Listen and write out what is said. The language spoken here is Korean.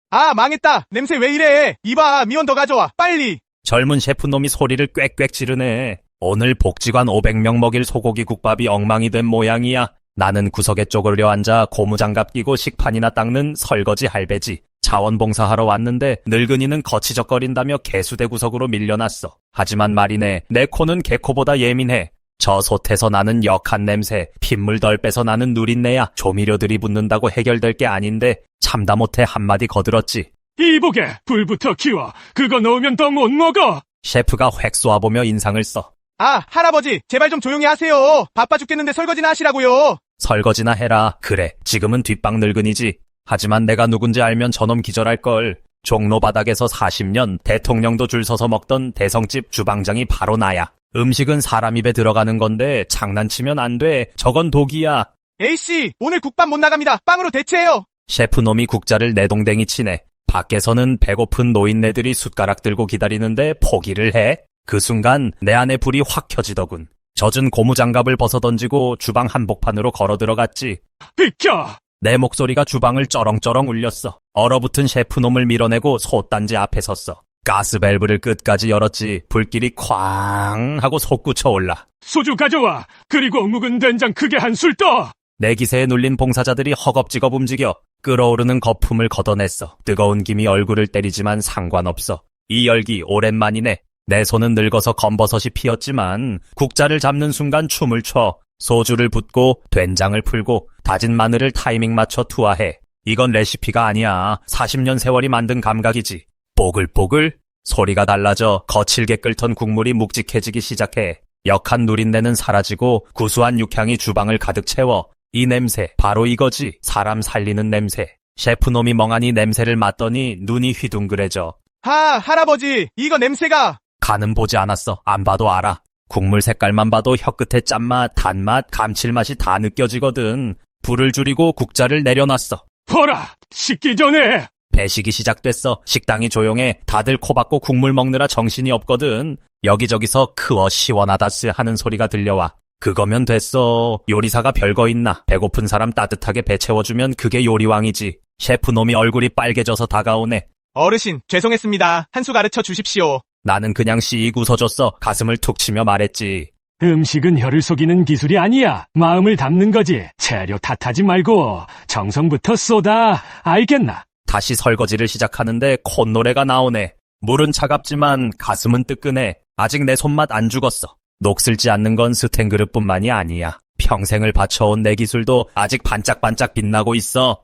아, 망했다. 냄새 왜 이래? 이봐, 미원 더 가져와. 빨리. 젊은 셰프놈이 소리를 꽥꽥 지르네. 오늘 복직원 500명 먹일 소고기 국밥이 엉망이 된 모양이야. 나는 구석에 쪼그려 앉아 고무장갑 끼고 식판이나 닦는 설거지 할배지. 자원봉사하러 왔는데 늙은이는 거치적거린다며 개수대 구석으로 밀려났어. 하지만 말이네, 내 코는 개코보다 예민해. 저 솥에서 나는 역한 냄새, 핏물 덜 빼서 나는 누린내야. 조미료들이 붙는다고 해결될 게 아닌데 참다 못해 한마디 거들었지. 이복에 불부터 키워. 그거 넣으면 더 못 먹어. 셰프가 획 쏘아보며 인상을 써. 아, 할아버지, 제발 좀 조용히 하세요. 바빠 죽겠는데 설거지나 하시라고요. 설거지나 해라. 그래, 지금은 뒷방 늙은이지. 하지만 내가 누군지 알면 저놈 기절할걸. 종로 바닥에서 40년 대통령도 줄 서서 먹던 대성집 주방장이 바로 나야. 음식은 사람 입에 들어가는 건데 장난치면 안 돼. 저건 독이야. A씨, 오늘 국밥 못 나갑니다. 빵으로 대체해요. 셰프놈이 국자를 내동댕이 치네. 밖에서는 배고픈 노인네들이 숟가락 들고 기다리는데 포기를 해? 그 순간 내 안에 불이 확 켜지더군. 젖은 고무장갑을 벗어던지고 주방 한복판으로 걸어 들어갔지. 비켜! 내 목소리가 주방을 쩌렁쩌렁 울렸어. 얼어붙은 셰프놈을 밀어내고 솥단지 앞에 섰어. 가스 밸브를 끝까지 열었지. 불길이 쾅 하고 솟구쳐 올라. 소주 가져와. 그리고 묵은 된장 크게 한 술 떠. 내 기세에 눌린 봉사자들이 허겁지겁 움직여 끓어오르는 거품을 걷어냈어. 뜨거운 김이 얼굴을 때리지만 상관없어. 이 열기 오랜만이네. 내 손은 늙어서 검버섯이 피었지만 국자를 잡는 순간 춤을 춰. 소주를 붓고 된장을 풀고 다진 마늘을 타이밍 맞춰 투하해. 이건 레시피가 아니야. 40년 세월이 만든 감각이지. 뽀글뽀글 소리가 달라져 거칠게 끓던 국물이 묵직해지기 시작해. 역한 누린내는 사라지고 구수한 육향이 주방을 가득 채워. 이 냄새 바로 이거지. 사람 살리는 냄새. 셰프놈이 멍하니 냄새를 맡더니 눈이 휘둥그레져. 할아버지, 이거 냄새가. 간은 보지 않았어. 안 봐도 알아. 국물 색깔만 봐도 혀끝에 짠맛, 단맛, 감칠맛이 다 느껴지거든. 불을 줄이고 국자를 내려놨어. 보라! 식기 전에! 배식이 시작됐어. 식당이 조용해. 다들 코 박고 국물 먹느라 정신이 없거든. 여기저기서 크어 시원하다스 하는 소리가 들려와. 그거면 됐어. 요리사가 별거 있나. 배고픈 사람 따뜻하게 배 채워주면 그게 요리왕이지. 셰프놈이 얼굴이 빨개져서 다가오네. 어르신, 죄송했습니다. 한 수 가르쳐 주십시오. 나는 그냥 씩 웃어줬어. 가슴을 툭 치며 말했지. 음식은 혀를 속이는 기술이 아니야. 마음을 담는 거지. 재료 탓하지 말고 정성부터 쏟아. 알겠나? 다시 설거지를 시작하는데 콧노래가 나오네. 물은 차갑지만 가슴은 뜨끈해. 아직 내 손맛 안 죽었어. 녹슬지 않는 건 스텐 그릇뿐만이 아니야. 평생을 바쳐온 내 기술도 아직 반짝반짝 빛나고 있어.